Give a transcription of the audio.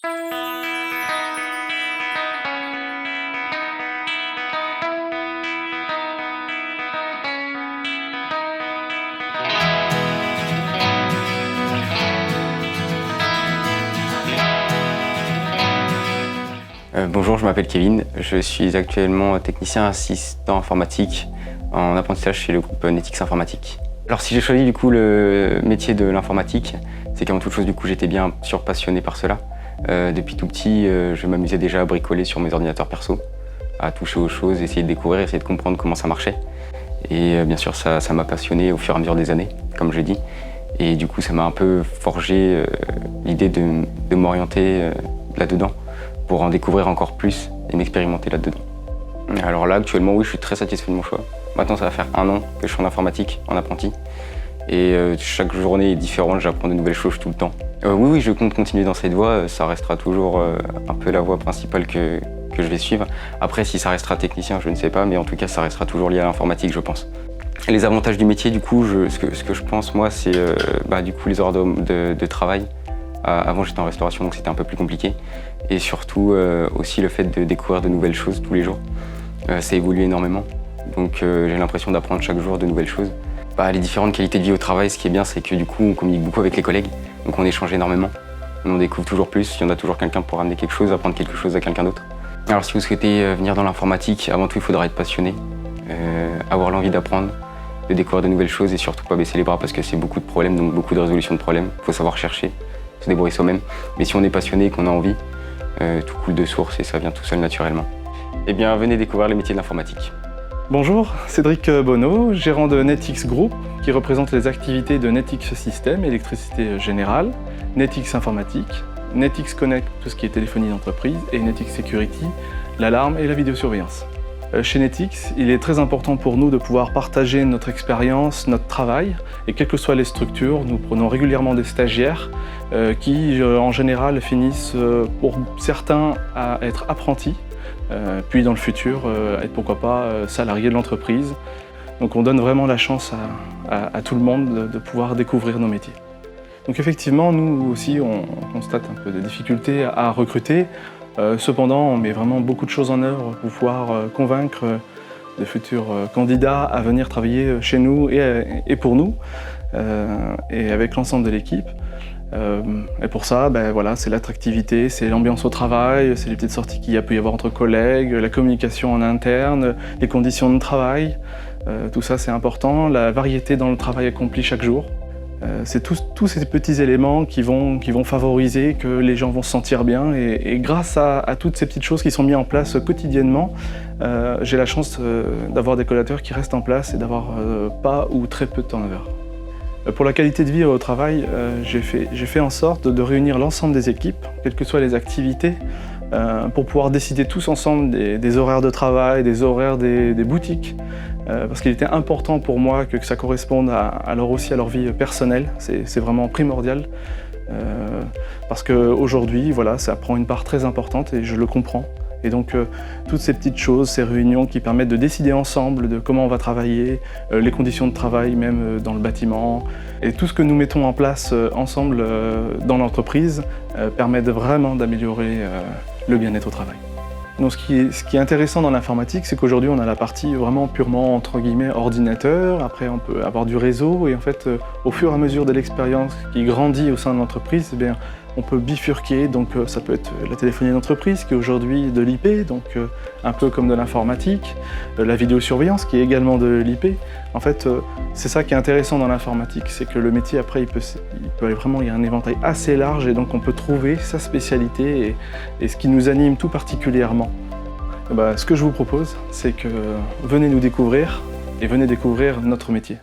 Bonjour, je m'appelle Kevin, je suis actuellement technicien assistant informatique en apprentissage chez le groupe Netix Informatique. Alors si j'ai choisi du coup le métier de l'informatique, c'est qu'avant toute chose du coup j'étais bien sûr passionné par cela. Depuis tout petit, je m'amusais déjà à bricoler sur mes ordinateurs perso, à toucher aux choses, essayer de découvrir, essayer de comprendre comment ça marchait. Et bien sûr ça m'a passionné au fur et à mesure des années, comme j'ai dit. Et du coup ça m'a un peu forgé l'idée de m'orienter là-dedans, pour en découvrir encore plus et m'expérimenter là-dedans. Alors là, actuellement, oui, je suis très satisfait de mon choix. Maintenant, ça va faire 1 an que je suis en informatique, en apprenti. Et chaque journée est différente, j'apprends de nouvelles choses tout le temps. Oui, je compte continuer dans cette voie. Ça restera toujours un peu la voie principale que je vais suivre. Après, si ça restera technicien, je ne sais pas, mais en tout cas, ça restera toujours lié à l'informatique, je pense. Les avantages du métier, du coup, ce que je pense, moi, c'est du coup, les horaires de travail. Avant, j'étais en restauration, donc c'était un peu plus compliqué. Et surtout, aussi le fait de découvrir de nouvelles choses tous les jours. Ça évolue énormément, donc j'ai l'impression d'apprendre chaque jour de nouvelles choses. Les différentes qualités de vie au travail, ce qui est bien, c'est que du coup, on communique beaucoup avec les collègues, donc on échange énormément. On découvre toujours plus, il y en a toujours quelqu'un pour amener quelque chose, apprendre quelque chose à quelqu'un d'autre. Alors si vous souhaitez venir dans l'informatique, avant tout, il faudra être passionné, avoir l'envie d'apprendre, de découvrir de nouvelles choses et surtout pas baisser les bras parce que c'est beaucoup de problèmes, donc beaucoup de résolution de problèmes. Il faut savoir chercher, se débrouiller soi-même. Mais si on est passionné et qu'on a envie, tout coule de source et ça vient tout seul naturellement. Eh bien, venez découvrir les métiers de l'informatique. Bonjour, Cédric Bonneau, gérant de Netix Group, qui représente les activités de Netix Système, électricité générale, Netix Informatique, Netix Connect, tout ce qui est téléphonie d'entreprise, et Netix Security, l'alarme et la vidéosurveillance. Chez Netix, il est très important pour nous de pouvoir partager notre expérience, notre travail, et quelles que soient les structures, nous prenons régulièrement des stagiaires qui, en général, finissent pour certains à être apprentis, puis dans le futur, être pourquoi pas salariés de l'entreprise. Donc on donne vraiment la chance à tout le monde de pouvoir découvrir nos métiers. Donc effectivement, nous aussi, on constate un peu de difficultés à recruter. Cependant, on met vraiment beaucoup de choses en œuvre pour pouvoir convaincre de futurs candidats à venir travailler chez nous et pour nous, et avec l'ensemble de l'équipe. Et pour ça, voilà, c'est l'attractivité, c'est l'ambiance au travail, c'est les petites sorties qu'il peut y avoir entre collègues, la communication en interne, les conditions de travail. Tout ça, c'est important, la variété dans le travail accompli chaque jour. C'est tous ces petits éléments qui vont favoriser que les gens vont se sentir bien et grâce à toutes ces petites choses qui sont mises en place quotidiennement, j'ai la chance d'avoir des collaborateurs qui restent en place et d'avoir pas ou très peu de turnover. Pour la qualité de vie au travail, j'ai fait en sorte de réunir l'ensemble des équipes, quelles que soient les activités, pour pouvoir décider tous ensemble des horaires de travail, des horaires des boutiques, parce qu'il était important pour moi que ça corresponde aussi à leur vie personnelle, c'est vraiment primordial, parce qu'aujourd'hui, voilà, ça prend une part très importante et je le comprends. Et donc toutes ces petites choses, ces réunions qui permettent de décider ensemble de comment on va travailler, les conditions de travail même dans le bâtiment, et tout ce que nous mettons en place ensemble dans l'entreprise permet vraiment d'améliorer le bien-être au travail. Donc ce qui est intéressant dans l'informatique, c'est qu'aujourd'hui on a la partie vraiment purement entre guillemets ordinateur, après on peut avoir du réseau et en fait au fur et à mesure de l'expérience qui grandit au sein de l'entreprise, on peut bifurquer, donc ça peut être la téléphonie d'entreprise qui est aujourd'hui de l'IP, donc un peu comme de l'informatique, la vidéosurveillance qui est également de l'IP. En fait, c'est ça qui est intéressant dans l'informatique, c'est que le métier après il y a un éventail assez large et donc on peut trouver sa spécialité et ce qui nous anime tout particulièrement. Ce que je vous propose, c'est que venez nous découvrir et venez découvrir notre métier.